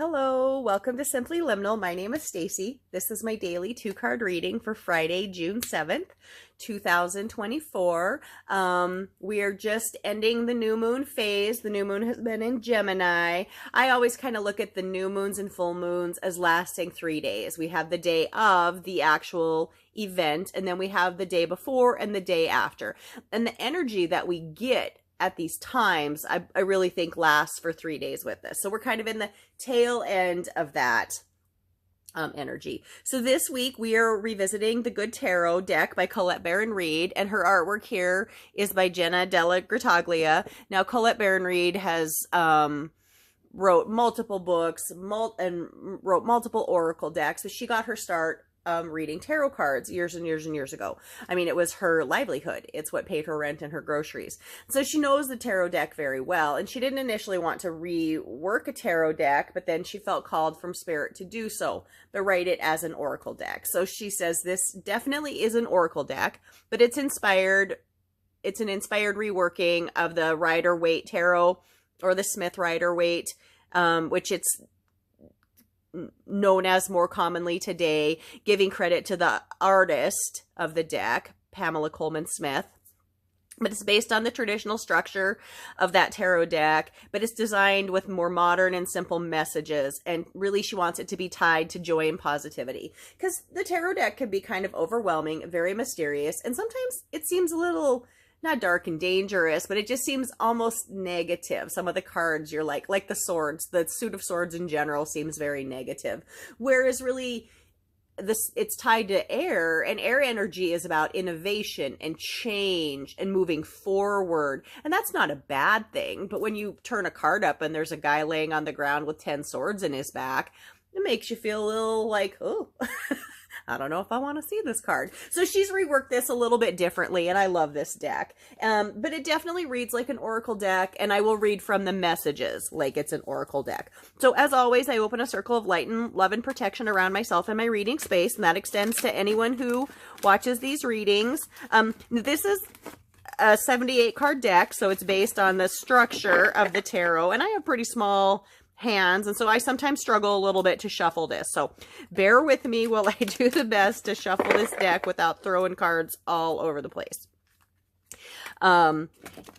Hello, welcome to Simply Liminal. My name is Stacy. This is my daily 2-card reading for Friday, June 7th, 2024. We are just ending the new moon phase. The new moon has been in Gemini. I always kind of look at the new moons and full moons as lasting 3 days. We have the day of the actual event, and then we have the day before and the day after. And the energy that we get at these times, I really think lasts for 3 days with this. So we're kind of in the tail end of that energy. So this week we are revisiting the Good Tarot deck by Colette Baron-Reid, and her artwork here is by Jenna Della Grataglia. Now, Colette Baron-Reid has wrote multiple books and wrote multiple oracle decks. So she got her start reading tarot cards years and years and years ago. I mean, it was her livelihood. It's what paid her rent and her groceries. So she knows the tarot deck very well, and she didn't initially want to rework a tarot deck, but then she felt called from spirit to do so, but write it as an oracle deck. So she says this definitely is an oracle deck, but it's inspired. It's an inspired reworking of the Rider-Waite tarot, or the Smith Rider-Waite, which it's known as more commonly today, giving credit to the artist of the deck, Pamela Coleman Smith. But it's based on the traditional structure of that tarot deck, but it's designed with more modern and simple messages. And really, she wants it to be tied to joy and positivity, because the tarot deck can be kind of overwhelming, very mysterious, and sometimes it seems a little not dark and dangerous, but it just seems almost negative. Some of the cards you're like the swords, the suit of swords in general seems very negative. Whereas really it's tied to air, and air energy is about innovation and change and moving forward. And that's not a bad thing. But when you turn a card up and there's a guy laying on the ground with 10 swords in his back, it makes you feel a little like, oh, I don't know if I want to see this card. So she's reworked this a little bit differently, and I love this deck. But it definitely reads like an oracle deck, and I will read from the messages like it's an oracle deck. So as always, I open a circle of light and love and protection around myself and my reading space, and that extends to anyone who watches these readings. This is a 78 card deck, so it's based on the structure of the tarot, and I have pretty small hands, and so I sometimes struggle a little bit to shuffle this. So bear with me while I do the best to shuffle this deck without throwing cards all over the place.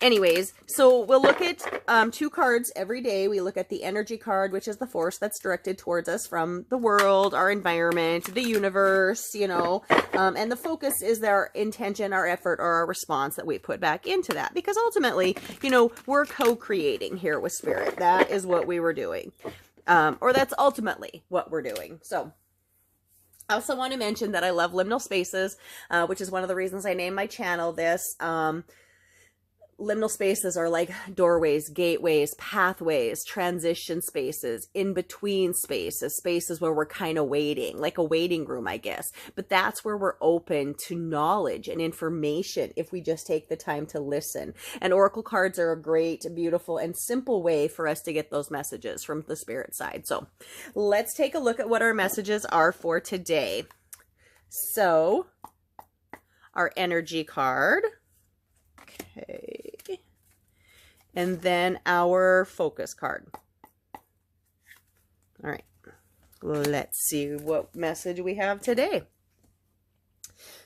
Anyways, so we'll look at 2 cards every day. We look at the energy card, which is the force that's directed towards us from the world, our environment, the universe, you know, and the focus is our intention, our effort, or our response that we put back into that, because ultimately, you know, we're co-creating here with spirit. That is what we were doing, or that's ultimately what we're doing. So I also want to mention that I love liminal spaces, which is one of the reasons I named my channel this. Liminal spaces are like doorways, gateways, pathways, transition spaces, in-between spaces, spaces where we're kind of waiting, like a waiting room, I guess. But that's where we're open to knowledge and information if we just take the time to listen. And oracle cards are a great, beautiful, and simple way for us to get those messages from the spirit side. So let's take a look at what our messages are for today. So our energy card. Okay. And then our focus card. All right. Let's see what message we have today.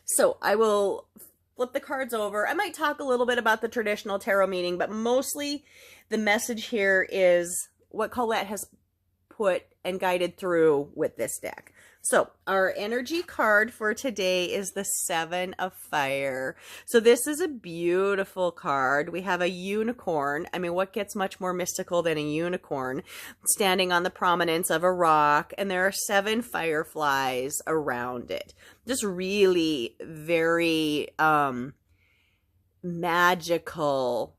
So I will flip the cards over. I might talk a little bit about the traditional tarot meaning, but mostly the message here is what Colette has put and guided through with this deck. So our energy card for today is the 7 of Fire. So this is a beautiful card. We have a unicorn. I mean, what gets much more mystical than a unicorn standing on the prominence of a rock, and there are 7 fireflies around it. Just really very magical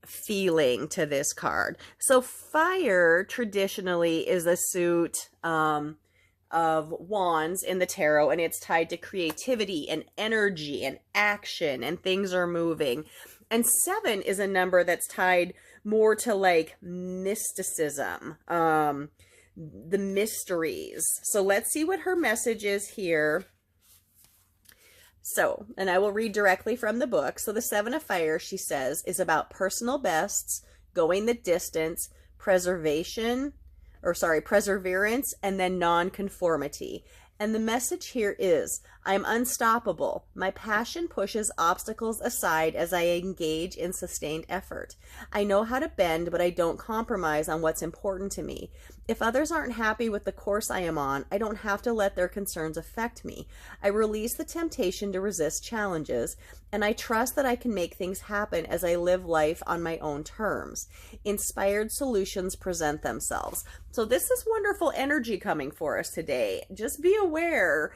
feeling to this card. So fire traditionally is a suit of wands in the tarot, and it's tied to creativity and energy and action, and things are moving. And 7 is a number that's tied more to like mysticism, the mysteries. So let's see what her message is here. So, and I will read directly from the book. So the 7 of Fire, she says, is about personal bests, going the distance, preservation, perseverance, and then nonconformity. And the message here is, I'm unstoppable. My passion pushes obstacles aside as I engage in sustained effort. I know how to bend, but I don't compromise on what's important to me. If others aren't happy with the course I am on, I don't have to let their concerns affect me. I release the temptation to resist challenges, and I trust that I can make things happen as I live life on my own terms. Inspired solutions present themselves. So this is wonderful energy coming for us today. Just be aware,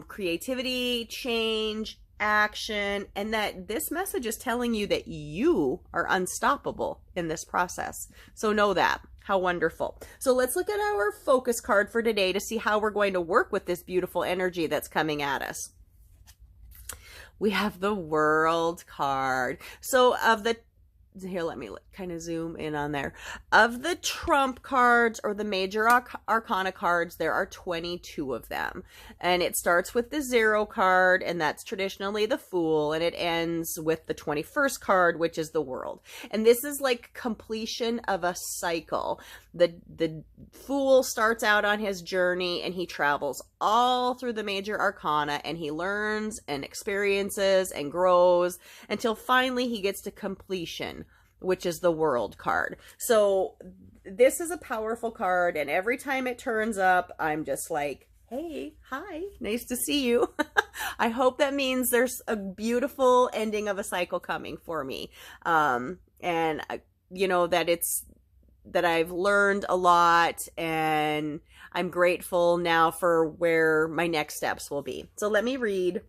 creativity, change, action, and that this message is telling you that you are unstoppable in this process. So know that. How wonderful. So let's look at our focus card for today to see how we're going to work with this beautiful energy that's coming at us. We have the World card. So here, let me kind of zoom in on there. Of the trump cards or the major arcana cards, there are 22 of them. And it starts with the 0 card, and that's traditionally the Fool, and it ends with the 21st card, which is the World. And this is like completion of a cycle. The Fool starts out on his journey, and he travels all through the major arcana, and he learns and experiences and grows until finally he gets to completion, which is the World card. So this is a powerful card, and every time it turns up, I'm just like, hey, hi, nice to see you. I hope that means there's a beautiful ending of a cycle coming for me. And you know, that I've learned a lot, and I'm grateful now for where my next steps will be. So let me read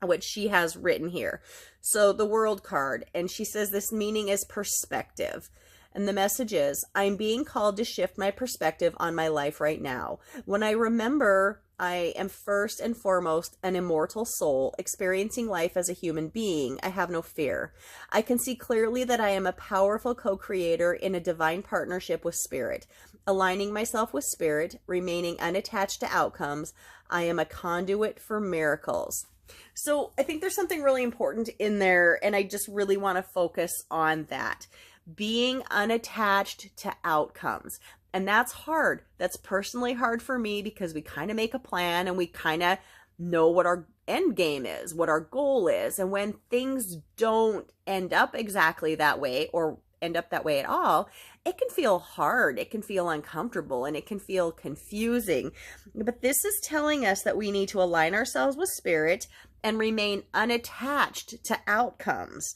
what she has written here. So the World card, and she says this meaning is perspective. And the message is, I'm being called to shift my perspective on my life right now. When I remember I am first and foremost an immortal soul experiencing life as a human being, I have no fear. I can see clearly that I am a powerful co-creator in a divine partnership with Spirit. Aligning myself with Spirit, remaining unattached to outcomes, I am a conduit for miracles. So I think there's something really important in there, and I just really want to focus on that. Being unattached to outcomes. And that's hard. That's personally hard for me because we kind of make a plan and we kind of know what our end game is, what our goal is. And when things don't end up exactly that way or end up that way at all, it can feel hard. It can feel uncomfortable, and it can feel confusing. But this is telling us that we need to align ourselves with Spirit and remain unattached to outcomes.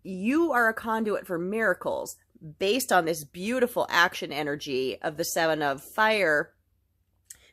You are a conduit for miracles based on this beautiful action energy of the 7 of Fire.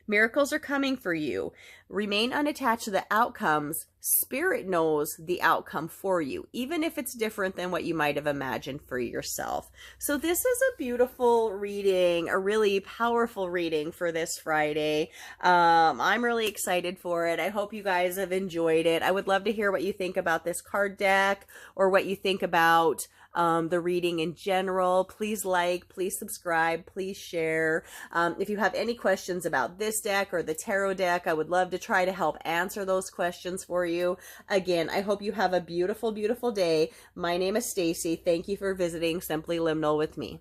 Miracles are coming for you. Remain unattached to the outcomes. Spirit knows the outcome for you, even if it's different than what you might have imagined for yourself. So this is a beautiful reading, a really powerful reading for this Friday. I'm really excited for it. I hope you guys have enjoyed it. I would love to hear what you think about this card deck, or what you think about the reading in general. Please like, please subscribe, please share. If you have any questions about this deck or the tarot deck, I would love to try to help answer those questions for you. Again, I hope you have a beautiful, beautiful day. My name is Stacy. Thank you for visiting Simply Liminal with me.